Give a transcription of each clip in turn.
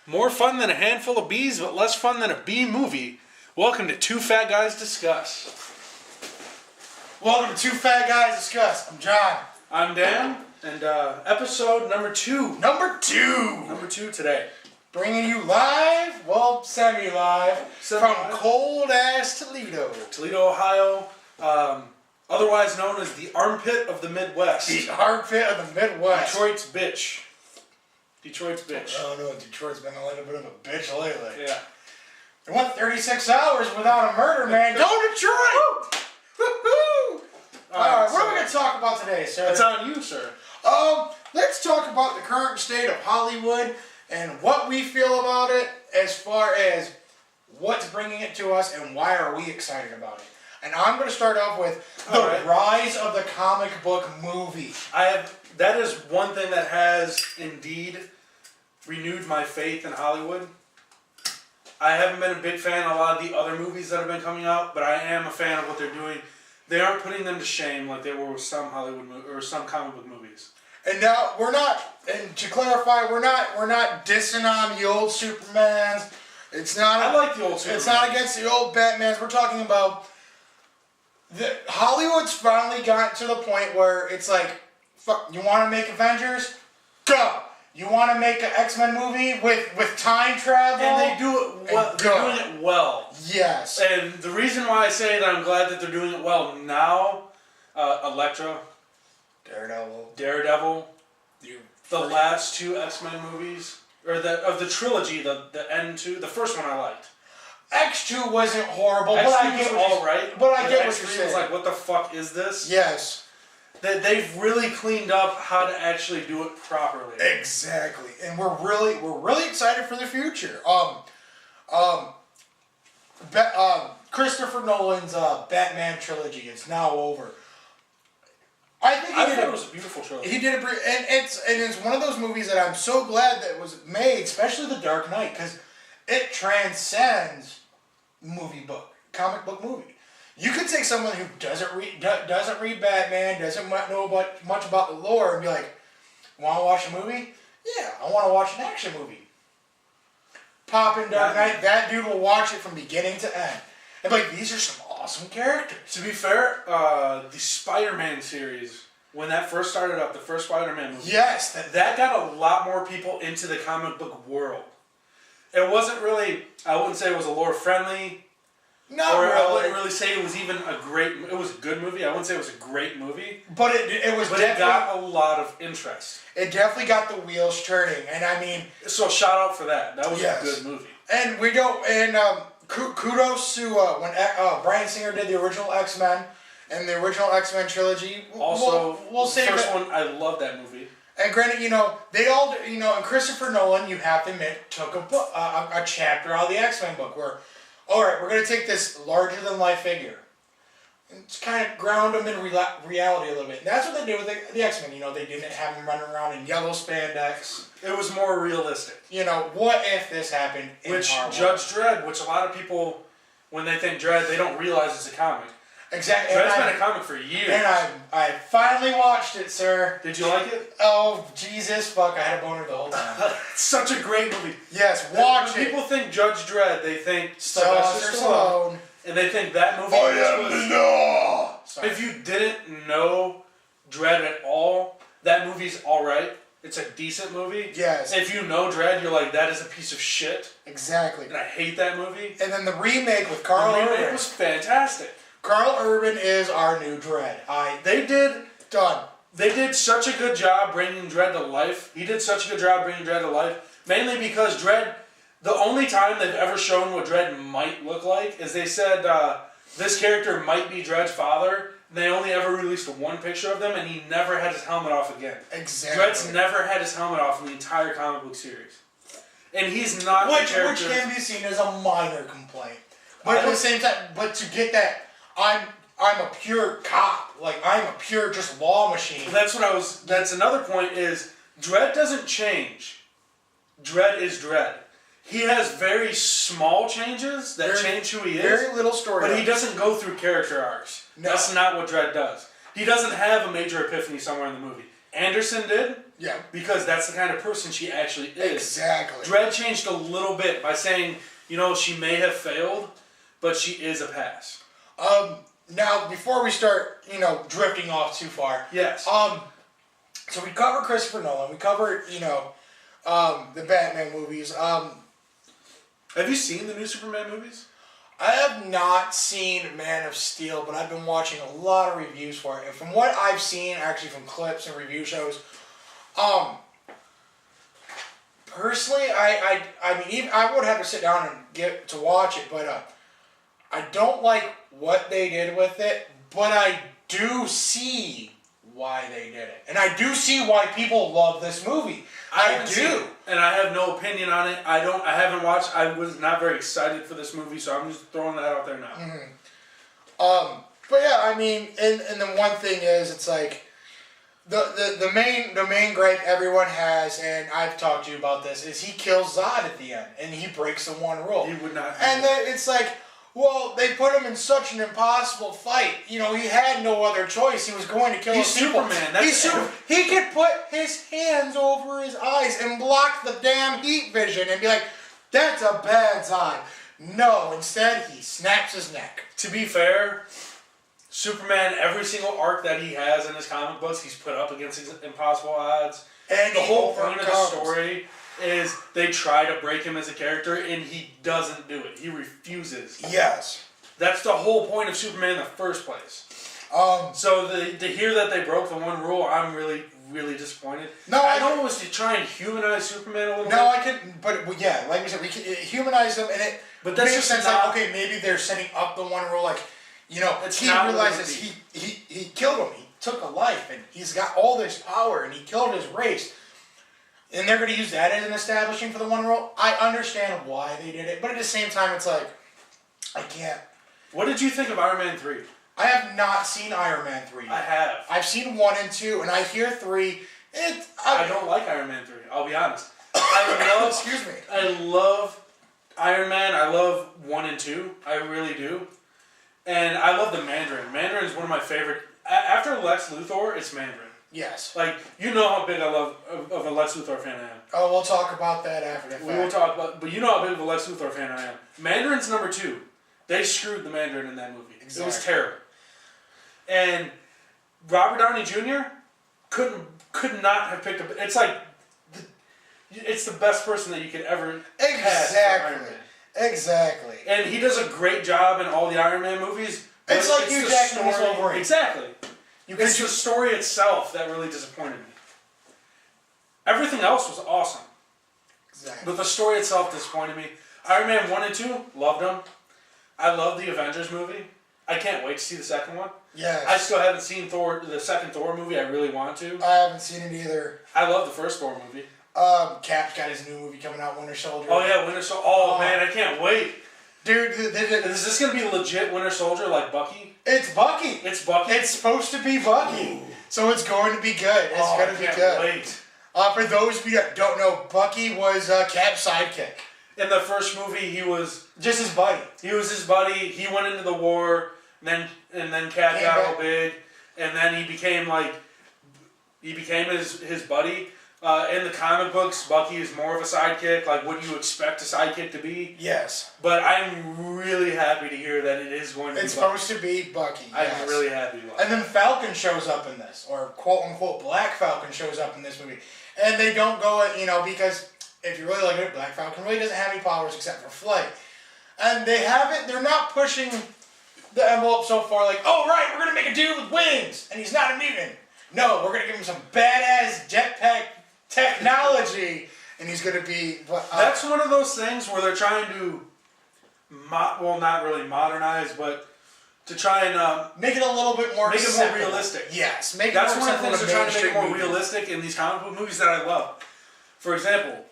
More fun than a handful of bees, but less fun than a bee movie. Welcome to Two Fat Guys Discuss. Welcome to Two Fat Guys Discuss. I'm John. I'm Dan, and episode number 2. Number two Today. Bringing you live, well, semi-live, from cold-ass Toledo. Toledo, Ohio, otherwise known as the armpit of the Midwest. The armpit of the Midwest. Detroit's bitch. Oh no, Detroit's been a little bit of a bitch lately. Yeah. It went 36 hours without a murder, man. Go Detroit! Woo-hoo! Alright, what are we going to talk about today, sir? It's on you, sir. Let's talk about the current state of Hollywood and what we feel about it as far as what's bringing it to us and why are we excited about it. And I'm going to start off with the rise of the comic book movie. That is one thing that has indeed renewed my faith in Hollywood. I haven't been a big fan of a lot of the other movies that have been coming out, but I am a fan of what they're doing. They aren't putting them to shame like they were with some Hollywood or some comic book movies. And now we're not. And to clarify, we're not dissing on the old Supermans. It's not. I like the old Superman. It's not against the old Batmans. We're talking about Hollywood's finally gotten to the point where it's like, fuck. You want to make Avengers? Go. You want to make an X-Men movie with time travel? And they do it well. They're doing it well. Yes. And the reason why I say that I'm glad that they're doing it well now, Elektra, Daredevil, the last 2 X-Men movies, or of the trilogy, the N2, the first one I liked. X2 wasn't horrible, X2 but I get was alright. But I get what X3 you're saying. was like, what the fuck is this? Yes. They've really cleaned up how to actually do it properly. Exactly, and we're really excited for the future. Christopher Nolan's Batman trilogy is now over. I thought it was a beautiful trilogy. He did and it's one of those movies that I'm so glad that was made, especially The Dark Knight, because it transcends comic book movie. You could take someone who doesn't read Batman, doesn't know much about the lore, and be like, "Want to watch a movie? Yeah, I want to watch an action movie." Pop in Dark Knight, that dude will watch it from beginning to end. And be like, these are some awesome characters. To be fair, the Spider-Man series, when that first started up, the first Spider-Man movie, yes, that got a lot more people into the comic book world. It wasn't really, I wouldn't say it was a lore-friendly. I wouldn't really say it was even it was a good movie. I wouldn't say it was a great movie. But it got a lot of interest. It definitely got the wheels turning, and I mean. So shout out for that. That was a good movie. And kudos to when Bryan Singer did the original X-Men and the original X-Men trilogy. Also, we'll say the first one, I love that movie. And granted, they all, and Christopher Nolan, you have to admit, took a chapter out of the X-Men book where. Alright, we're going to take this larger-than-life figure and just kind of ground them in reality a little bit. And that's what they did with the X-Men. They didn't have them running around in yellow spandex. It was more realistic. What if this happened in our world? Judge Dredd, which a lot of people, when they think Dredd, they don't realize it's a comic. Exactly. Dredd's been a comic for years. And I finally watched it, sir. Did you like it? Oh, Jesus, fuck, I had a boner the whole time. It's such a great movie. Yes, watch when it. people think Judge Dredd, they think Sylvester Stallone. And they think that movie If you didn't know Dredd at all, that movie's alright. It's a decent movie. Yes. If you know Dredd, you're like, that is a piece of shit. Exactly. And I hate that movie. And then the remake with Carl Urban. The remake was fantastic. Carl Urban is our new Dredd. They did such a good job bringing Dredd to life. He did such a good job bringing Dredd to life. Mainly because Dredd, the only time they've ever shown what Dredd might look like is they said this character might be Dredd's father. They only ever released one picture of them, and he never had his helmet off again. Exactly. Dredd's never had his helmet off in the entire comic book series. And he's not which can be seen as a minor complaint. But at the same time, to get that, I'm a pure cop. Like, I'm a pure just law machine. That's another point is, Dredd doesn't change. Dredd is Dredd. He has very small changes that change who he is. Very little story. But he doesn't go through character arcs. No. That's not what Dredd does. He doesn't have a major epiphany somewhere in the movie. Anderson did. Yeah. Because that's the kind of person she actually is. Exactly. Dredd changed a little bit by saying, she may have failed, but she is a pass. Now, before we start, drifting off too far. Yes. So we covered Christopher Nolan. We covered, the Batman movies. Have you seen the new Superman movies? I have not seen Man of Steel, but I've been watching a lot of reviews for it. And from what I've seen, actually from clips and review shows, personally, I mean, even I would have to sit down and get to watch it, but I don't like what they did with it, but I do see why they did it, and I do see why people love this movie. I do, and I have no opinion on it. I haven't watched. I was not very excited for this movie, so I'm just throwing that out there now. Mm-hmm. But yeah, I mean, and the one thing is, it's like the main gripe everyone has, and I've talked to you about this, is he kills Zod at the end, and he breaks the one rule. He would not. And then it's like, well, they put him in such an impossible fight. He had no other choice. He was going to kill He's Superman. He could put his hands over his eyes and block the damn heat vision and be like, that's a bad Zod. No, instead he snaps his neck. To be fair, Superman, every single arc that he has in his comic books, he's put up against these impossible odds. And the whole point of the story is they try to break him as a character, and he doesn't do it. He refuses. Yes. That's the whole point of Superman in the first place. So to hear that they broke the one rule, I'm really, really disappointed. No, I know it was to try and humanize Superman a little bit. No, I couldn't. But yeah, like we said, we can humanize them, and it. But that's makes just sense. not, like, okay, maybe they're setting up the one rule. Like, it's he not realizes he killed him. He took a life, and he's got all this power, and he killed his race. And they're going to use that as an establishing for the one rule. I understand why they did it, but at the same time, it's like, I can't. What did you think of Iron Man 3? I have not seen Iron Man 3 yet. I have. I've seen 1 and 2, and I hear 3. I don't like Iron Man 3, I'll be honest. I love, excuse me. I love Iron Man. I love 1 and 2. I really do. And I love the Mandarin. Mandarin is one of my favorite. After Lex Luthor, it's Mandarin. Yes. Like, you know how big I love of a Lex Luthor fan I am. Oh, we'll talk about that after the fact. We will talk about, but you know how big of a Lex Luthor fan I am. Mandarin's number 2. They screwed the Mandarin in that movie. Exactly. It was terrible. And Robert Downey Jr. could not have picked up. It's like, it's the best person that you could ever cast for Iron Man. Exactly. And he does a great job in all the Iron Man movies. It's like Hugh Jackman as Wolverine. Exactly. It's the story itself that really disappointed me. Everything else was awesome. Exactly. But the story itself disappointed me. Iron Man 1 and 2, loved them. I love the Avengers movie. I can't wait to see the second one. Yes. I still haven't seen the second Thor movie. I really want to. I haven't seen it either. I love the first Thor movie. Cap's got his new movie coming out, Winter Soldier. Oh yeah, Winter Soldier. Oh man, I can't wait. Dude, is this going to be legit Winter Soldier like Bucky? It's Bucky. It's Bucky? It's supposed to be Bucky. Ooh. So it's going to be good. It's going to be good. Wait. For those of you that don't know, Bucky was Cap's sidekick. In the first movie, he was just his buddy. He was his buddy. He went into the war, and then Cap got all big, and then he became his buddy. In the comic books, Bucky is more of a sidekick, like what you expect a sidekick to be. Yes. But I'm really happy to hear that it is going to be Bucky. It's supposed to be Bucky, yes. I'm really happy about it. And then Falcon shows up in this, or quote-unquote Black Falcon shows up in this movie. And they don't go, because if you really look at it, Black Falcon really doesn't have any powers except for flight. And they're not pushing the envelope so far like, oh right, we're going to make a dude with wings, and he's not a mutant. No, we're going to give him some badass jetpack technology, and he's going to be... That's one of those things where they're trying to, not really modernize, but to try and... make it a little bit more... Make it more realistic. Yes. That's one of the things they're trying to make more realistic in these comic book movies that I love. For example,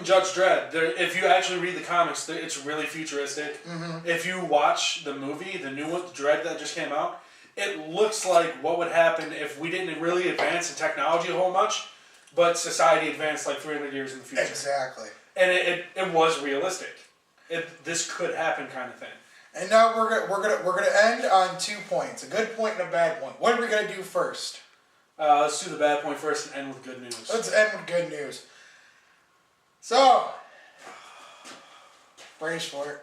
Judge Dredd, if you actually read the comics, it's really futuristic. Mm-hmm. If you watch the movie, the new one, Dredd that just came out, it looks like what would happen if we didn't really advance in technology a whole much, but society advanced like 300 years in the future. Exactly. And it was realistic. This could happen kind of thing. And now we're gonna end on 2 points, a good point and a bad point. What are we gonna do first? Let's do the bad point first and end with good news. Let's end with good news. So, brace for it.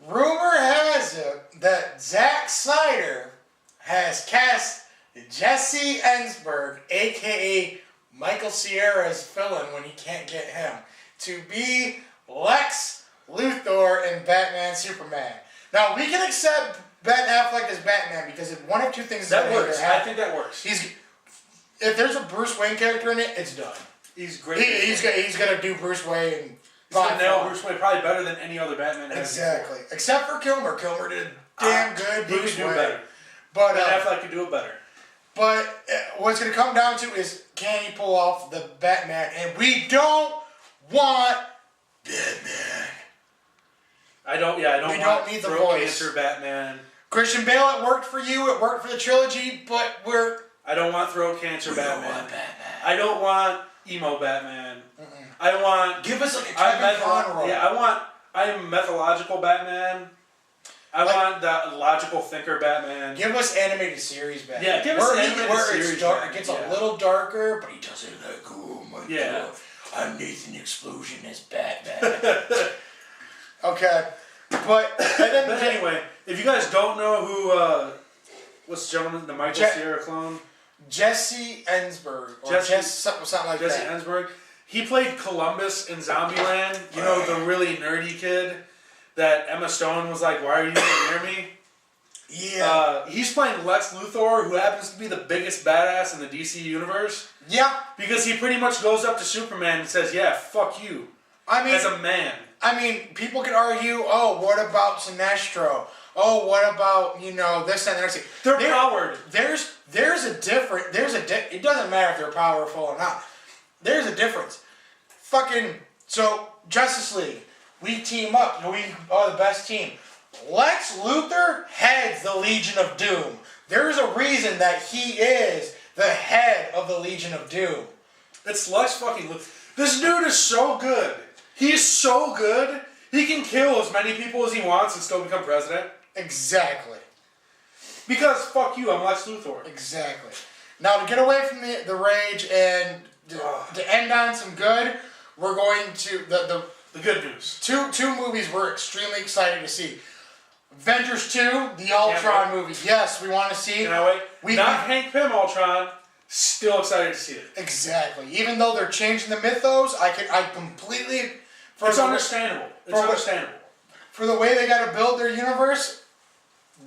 Rumor has it that Zack Snyder has cast Jesse Eisenberg, a.k.a. Michael Cera's villain when he can't get him, to be Lex Luthor in Batman Superman. Now, we can accept Ben Affleck as Batman because if one of two things that works. I think that works. If there's a Bruce Wayne character in it, it's done. He's great. He's gonna do Bruce Wayne. He's gonna nail Bruce Wayne probably better than any other Batman. Exactly. Except for Kilmer. Kilmer did damn good. He could do better. But Ben Affleck could do it better. But what's gonna come down to is can he pull off the Batman? And we don't want Batman. I don't want need the throat voice. cancer Batman. Christian Bale, it worked for you. It worked for the trilogy. But I don't want throat cancer Batman. Don't want Batman. I don't want emo Batman. I want. Give us like a Kevin Conroy. Yeah, I'm mythological Batman. I want the logical thinker Batman. Give us animated series Batman. Yeah, give us animated series. It gets a little darker, but he does it like, oh my god. I'm Nathan Explosion as Batman. Okay. But anyway, if you guys don't know who, what's the gentleman, the Michael Cera clone? Jesse Eisenberg. Something like Jesse that. Eisenberg. He played Columbus in Zombieland. You know, the really nerdy kid that Emma Stone was like, why are you near me? Yeah. He's playing Lex Luthor, who happens to be the biggest badass in the DC universe. Yeah. Because he pretty much goes up to Superman and says, yeah, fuck you. As a man. I mean, people could argue, oh, what about Sinestro? Oh, what about, this and that. They're powered. It doesn't matter if they're powerful or not. There's a difference. So, Justice League, we team up. We are the best team. Lex Luthor heads the Legion of Doom. There's a reason that he is the head of the Legion of Doom. It's Lex fucking Luthor. This dude is so good. He's so good. He can kill as many people as he wants and still become president. Exactly. Because, fuck you, I'm Lex Luthor. Exactly. Now, to get away from the rage and to end on some good, we're going to... The good news. Two movies we're extremely excited to see. Avengers 2, the Ultron movie. Yes, we want to see. Can I wait? Not Hank Pym Ultron. Still excited to see it. Exactly. Even though they're changing the mythos, I completely... It's understandable. For the way they got to build their universe...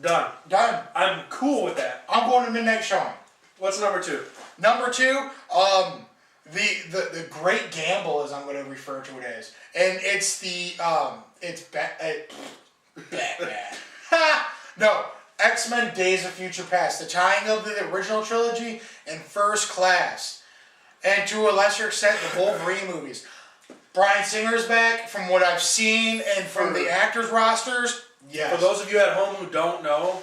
Done. I'm cool with that. I'm going to Midnight Showing. What's number 2? Number 2, the Great Gamble, as I'm going to refer to it as. And it's Batman. No, X-Men Days of Future Past. The tying of the original trilogy and First Class. And to a lesser extent, the Wolverine movies. Bryan Singer's back, from what I've seen, and from the actors' rosters, yes. For those of you at home who don't know,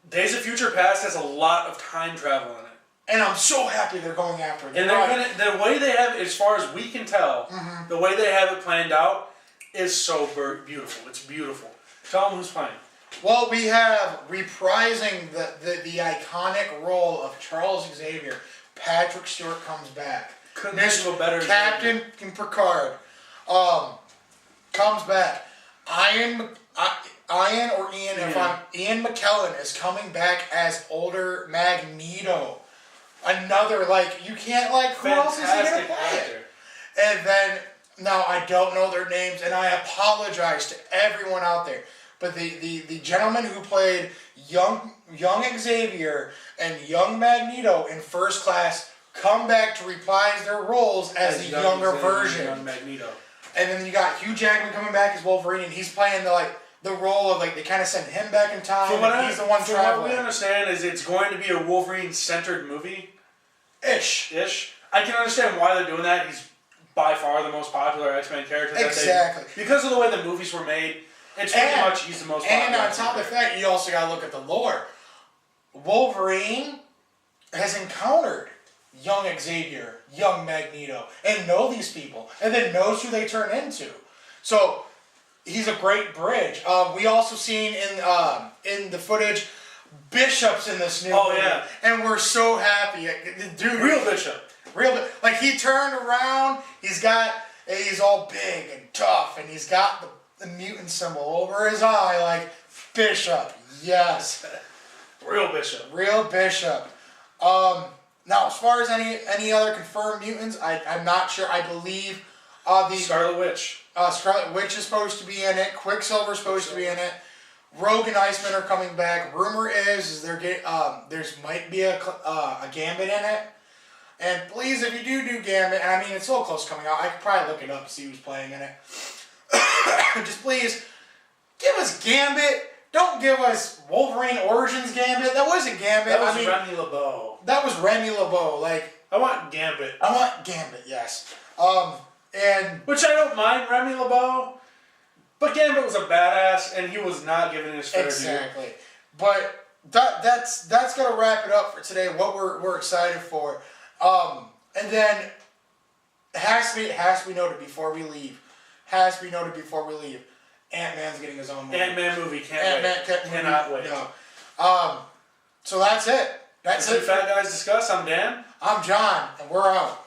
Days of Future Past has a lot of time travel in it. And I'm so happy they're going after it. And the way they have, as far as we can tell, the way they have it planned out is so beautiful. It's beautiful. Tell them who's playing. Well, we have reprising the iconic role of Charles Xavier. Patrick Stewart comes back. Couldn't think of a better Captain Picard comes back. Ian McKellen is coming back as older Magneto. Another, you can't, who else is he going to play it? And then, now I don't know their names, and I apologize to everyone out there, but the gentleman who played young Xavier and young Magneto in First Class come back to reprise their roles as the younger version. Young Magneto. And then you got Hugh Jackman coming back as Wolverine, and he's playing the role of they kind of send him back in time. He's the one traveling. What we understand is it's going to be a Wolverine-centered movie. Ish. I can understand why they're doing that. He's by far the most popular X-Men character. Exactly. Because of the way the movies were made, it's pretty much he's the most popular. And on top of that, you also got to look at the lore. Wolverine has encountered young Xavier, young Magneto, and know these people, and then knows who they turn into. So he's a great bridge. We also seen in the footage Bishop's in this new Oh, movie. yeah. And we're so happy. Dude, Real Bishop. like he turned around, he's all big and tough, and he's got the mutant symbol over his eye, like, Bishop, yes. Real Bishop. Real Bishop. Now, as far as any other confirmed mutants, I'm not sure. I believe the Scarlet Witch. Scarlet Witch is supposed to be in it. Quicksilver's supposed to be in it. Rogue and Iceman are coming back. Rumor is there's might be a Gambit in it. And please, if you do Gambit, and I mean it's so close coming out, I could probably look it up and see who's playing in it. Just please give us Gambit. Don't give us Wolverine Origins Gambit. That wasn't Gambit. That was Remy LeBeau. That was Remy LeBeau. Like, I want Gambit. I want Gambit. Yes. And which I don't mind Remy LeBeau, but Gambit was a badass, and he was not given his fair due. exactly. But that's gonna wrap it up for today. What we're excited for, and then it has to be noted before we leave. Ant-Man's getting his own movie. Ant-Man movie, cannot wait. No. So that's it. That's it. Fat Guys Discuss. I'm Dan. I'm John, and we're out.